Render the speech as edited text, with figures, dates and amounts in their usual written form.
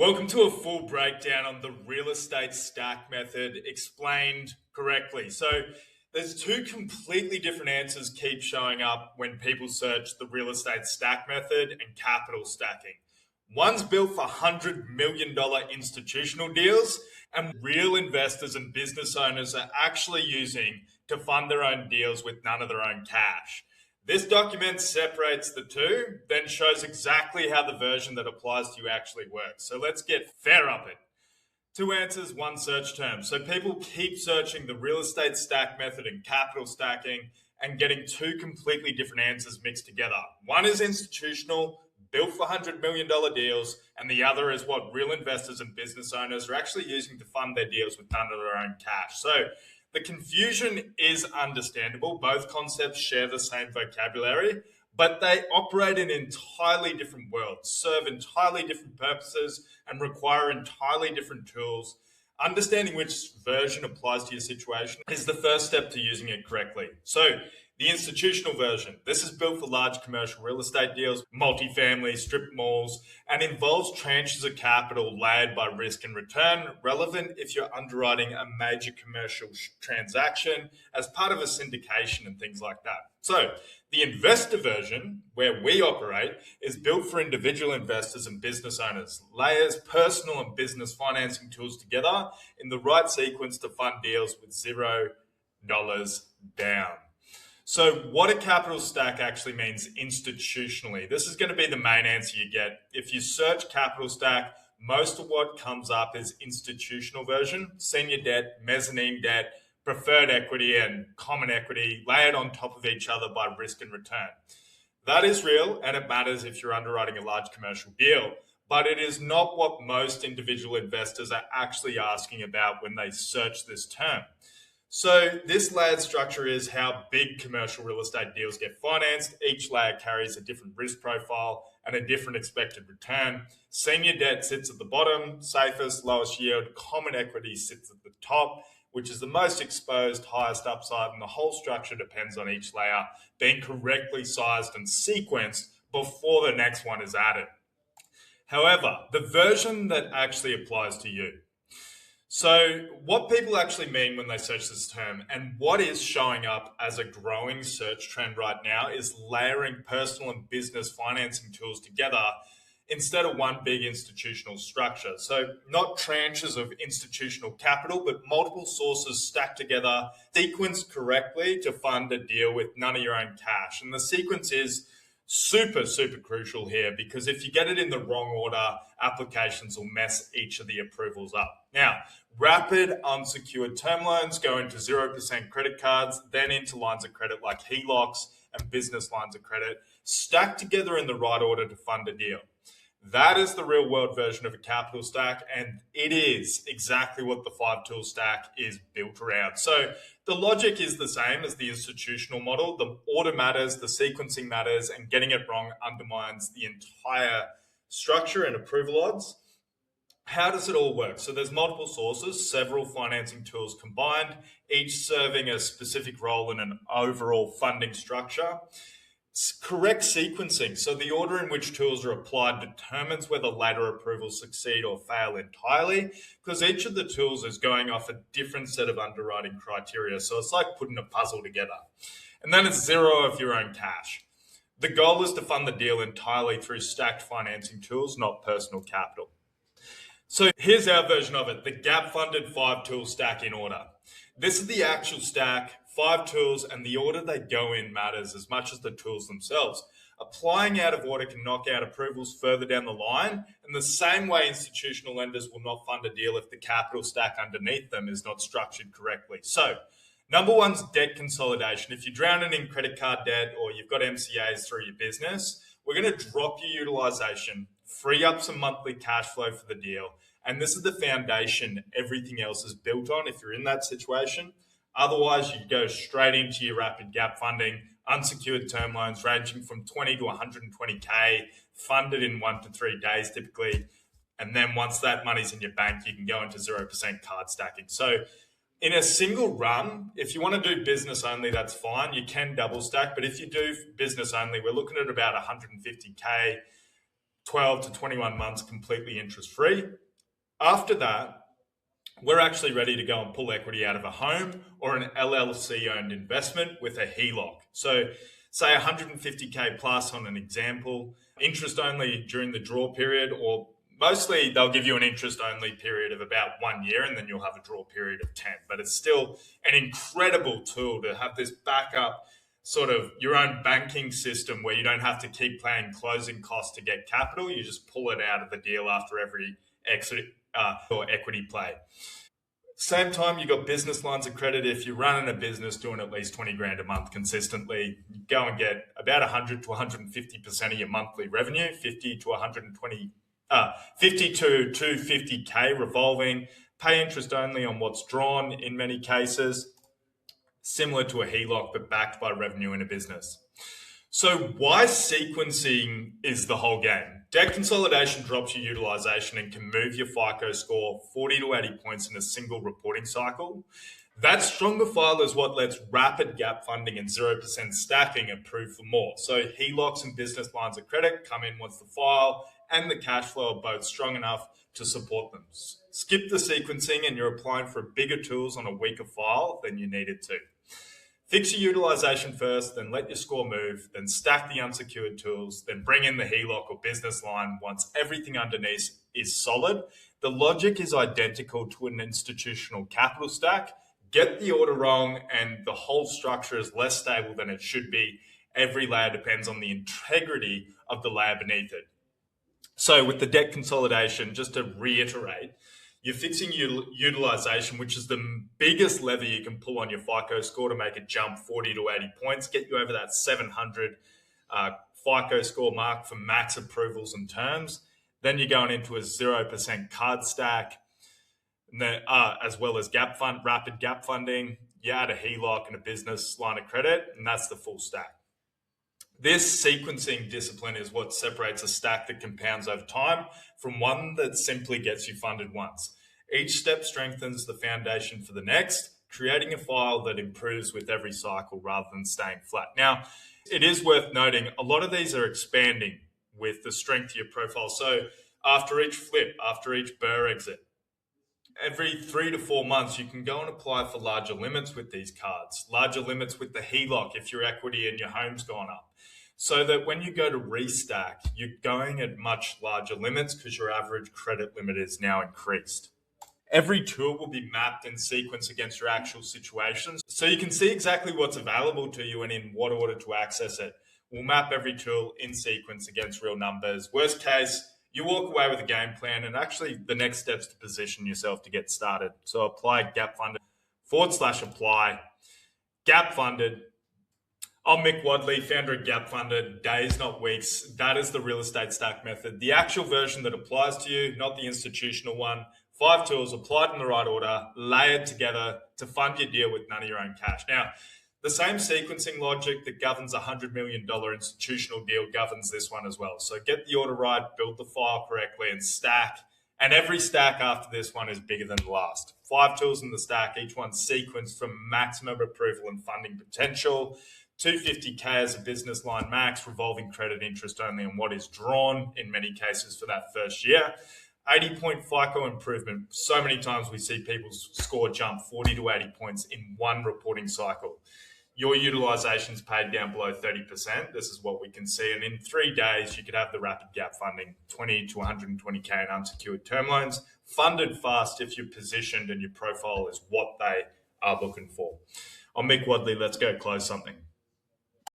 Welcome to a full breakdown on the real estate stack method explained correctly. So there's two completely different answers keep showing up when people search the real estate stack method and capital stacking. One's built for $100 million institutional deals, and real investors and business owners are actually using to fund their own deals with none of their own cash. This document separates the two, then shows exactly how the version that applies to you actually works. So let's get fair up it. Two answers, one search term. So people keep searching the real estate stack method and capital stacking and getting two completely different answers mixed together. One is institutional, built for $100 million deals, and the other is what real investors and business owners are actually using to fund their deals with none of their own cash. So the confusion is understandable. Both concepts share the same vocabulary, but they operate in entirely different worlds, serve entirely different purposes, and require entirely different tools. Understanding which version applies to your situation is the first step to using it correctly. So the institutional version, this is built for large commercial real estate deals, multifamily, strip malls, and involves tranches of capital layered by risk and return, relevant if you're underwriting a major commercial transaction as part of a syndication and things like that. So the investor version, where we operate, is built for individual investors and business owners, layers personal and business financing tools together in the right sequence to fund deals with $0 down. So what a capital stack actually means institutionally, this is going to be the main answer you get. If you search capital stack, most of what comes up is institutional version, senior debt, mezzanine debt, preferred equity, and common equity layered on top of each other by risk and return. That is real, and it matters if you're underwriting a large commercial deal, but it is not what most individual investors are actually asking about when they search this term. So this layered structure is how big commercial real estate deals get financed. Each layer carries a different risk profile and a different expected return. Senior debt sits at the bottom, safest, lowest yield. Common equity sits at the top, which is the most exposed, highest upside, and the whole structure depends on each layer being correctly sized and sequenced before the next one is added. However, the version that actually applies to you. So what people actually mean when they search this term and what is showing up as a growing search trend right now is layering personal and business financing tools together instead of one big institutional structure. So not tranches of institutional capital, but multiple sources stacked together, sequenced correctly to fund a deal with none of your own cash. And the sequence is super crucial here, because if you get it in the wrong order, applications will mess each of the approvals up. Now, rapid unsecured term loans go into 0% credit cards, then into lines of credit like HELOCs and business lines of credit, stacked together in the right order to fund a deal. That is the real world version of a capital stack, and it is exactly what the 5-tool stack is built around. So the logic is the same as the institutional model. The order matters, the sequencing matters, and getting it wrong undermines the entire structure and approval odds. How does it all work? So there's multiple sources, several financing tools combined, each serving a specific role in an overall funding structure. Correct sequencing, so the order in which tools are applied determines whether later approvals succeed or fail entirely, because each of the tools is going off a different set of underwriting criteria. So it's like putting a puzzle together. And then it's zero of your own cash. The goal is to fund the deal entirely through stacked financing tools, not personal capital. So here's our version of it, the gap-funded 5-tool stack in order. This is the actual stack, 5 tools, and the order they go in matters as much as the tools themselves. Applying out of order can knock out approvals further down the line, and the same way institutional lenders will not fund a deal if the capital stack underneath them is not structured correctly. So, number one's debt consolidation. If you're drowning in credit card debt or you've got MCAs through your business, we're going to drop your utilization, free up some monthly cash flow for the deal, and this is the foundation everything else is built on if you're in that situation. Otherwise, you go straight into your rapid gap funding, unsecured term loans ranging from 20 to 120K, funded in 1 to 3 days typically. And then once that money's in your bank, you can go into 0% card stacking. So in a single run, if you want to do business only, that's fine. You can double stack. But if you do business only, we're looking at about 150K, 12 to 21 months completely interest free. After that, we're actually ready to go and pull equity out of a home or an LLC owned investment with a HELOC. So say 150K plus on an example, interest only during the draw period, or mostly they'll give you an interest only period of about 1 year and then you'll have a draw period of 10. But it's still an incredible tool to have this backup sort of your own banking system where you don't have to keep paying closing costs to get capital. You just pull it out of the deal after every exit or equity play. Same time, you got business lines of credit. If you're running a business doing at least 20 grand a month consistently, you go and get about 100 to 150% of your monthly revenue, 50 to 250K revolving, pay interest only on what's drawn in many cases, similar to a HELOC, but backed by revenue in a business. So why sequencing is the whole game? Debt consolidation drops your utilization and can move your FICO score 40 to 80 points in a single reporting cycle. That stronger file is what lets rapid gap funding and 0% stacking improve for more. So HELOCs and business lines of credit come in once the file and the cash flow are both strong enough to support them. Skip the sequencing and you're applying for bigger tools on a weaker file than you needed to. Fix your utilization first, then let your score move, then stack the unsecured tools, then bring in the HELOC or business line once everything underneath is solid. The logic is identical to an institutional capital stack. Get the order wrong and the whole structure is less stable than it should be. Every layer depends on the integrity of the layer beneath it. So with the debt consolidation, just to reiterate, you're fixing utilization, which is the biggest lever you can pull on your FICO score to make it jump 40 to 80 points, get you over that 700 FICO score mark for max approvals and terms. Then you're going into a 0% card stack, as well as rapid gap funding. You add a HELOC and a business line of credit, and that's the full stack. This sequencing discipline is what separates a stack that compounds over time from one that simply gets you funded once. Each step strengthens the foundation for the next, creating a file that improves with every cycle rather than staying flat. Now, it is worth noting, a lot of these are expanding with the strength of your profile. So after each flip, after each burr exit, every 3 to 4 months, you can go and apply for larger limits with these cards, larger limits with the HELOC if your equity in your home's gone up. So that when you go to restack, you're going at much larger limits because your average credit limit is now increased. Every tool will be mapped in sequence against your actual situations. So you can see exactly what's available to you and in what order to access it. We'll map every tool in sequence against real numbers. Worst case, you walk away with a game plan and actually the next steps to position yourself to get started. So apply gap funded /apply gap funded. I'm Mick Wadley, founder of Gap Funded, days, not weeks. That is the real estate stack method. The actual version that applies to you, not the institutional one. 5 tools applied in the right order, layered together to fund your deal with none of your own cash. Now, the same sequencing logic that governs a $100 million institutional deal governs this one as well. So get the order right, build the file correctly, and stack. And every stack after this one is bigger than the last. 5 tools in the stack, each one sequenced from maximum approval and funding potential. 250K as a business line max, revolving credit interest only on what is drawn in many cases for that first year. 80-point FICO improvement. So many times we see people's score jump 40 to 80 points in one reporting cycle. Your utilization's paid down below 30%. This is what we can see. And in 3 days, you could have the rapid gap funding, 20 to 120K in unsecured term loans, funded fast if you're positioned and your profile is what they are looking for. I'm Mick Wadley. Let's go close something.